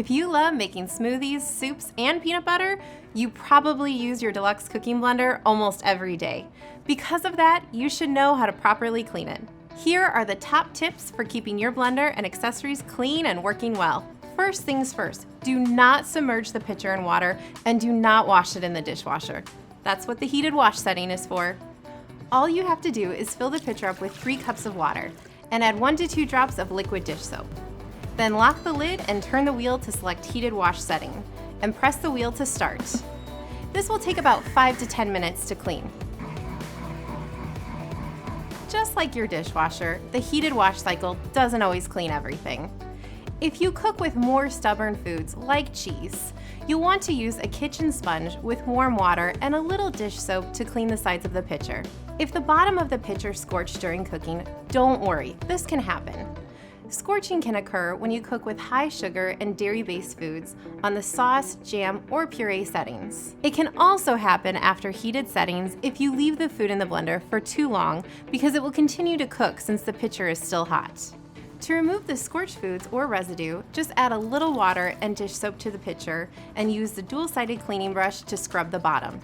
If you love making smoothies, soups, and peanut butter, you probably use your Deluxe Cooking Blender almost every day. Because of that, you should know how to properly clean it. Here are the top tips for keeping your blender and accessories clean and working well. First things first, do not submerge the pitcher in water and do not wash it in the dishwasher. That's what the heated wash setting is for. All you have to do is fill the pitcher up with 3 cups of water and add 1 to 2 drops of liquid dish soap. Then lock the lid and turn the wheel to select heated wash setting and press the wheel to start. This will take about 5 to 10 minutes to clean. Just like your dishwasher, the heated wash cycle doesn't always clean everything. If you cook with more stubborn foods like cheese, you'll want to use a kitchen sponge with warm water and a little dish soap to clean the sides of the pitcher. If the bottom of the pitcher scorched during cooking, don't worry, this can happen. Scorching can occur when you cook with high sugar and dairy-based foods on the sauce, jam, or puree settings. It can also happen after heated settings if you leave the food in the blender for too long because it will continue to cook since the pitcher is still hot. To remove the scorched foods or residue, just add a little water and dish soap to the pitcher and use the dual-sided cleaning brush to scrub the bottom.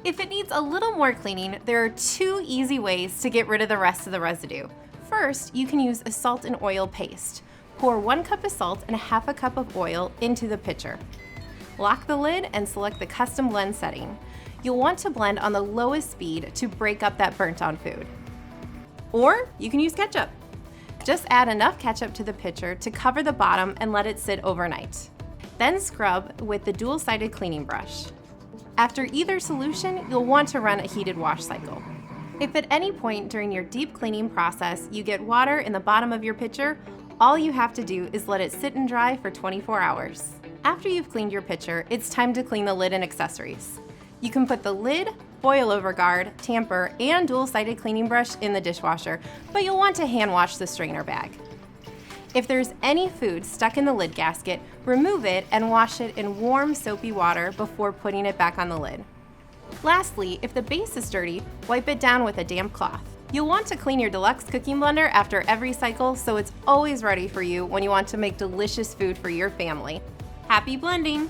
If it needs a little more cleaning, there are 2 easy ways to get rid of the rest of the residue. First, you can use a salt and oil paste. Pour 1 cup of salt and 1/2 cup of oil into the pitcher. Lock the lid and select the custom blend setting. You'll want to blend on the lowest speed to break up that burnt-on food. Or you can use ketchup. Just add enough ketchup to the pitcher to cover the bottom and let it sit overnight. Then scrub with the dual-sided cleaning brush. After either solution, you'll want to run a heated wash cycle. If at any point during your deep cleaning process you get water in the bottom of your pitcher, all you have to do is let it sit and dry for 24 hours. After you've cleaned your pitcher, it's time to clean the lid and accessories. You can put the lid, boil-over guard, tamper, and dual-sided cleaning brush in the dishwasher, but you'll want to hand wash the strainer bag. If there's any food stuck in the lid gasket, remove it and wash it in warm, soapy water before putting it back on the lid. Lastly, if the base is dirty, wipe it down with a damp cloth. You'll want to clean your Deluxe Cooking Blender after every cycle so it's always ready for you when you want to make delicious food for your family. Happy blending!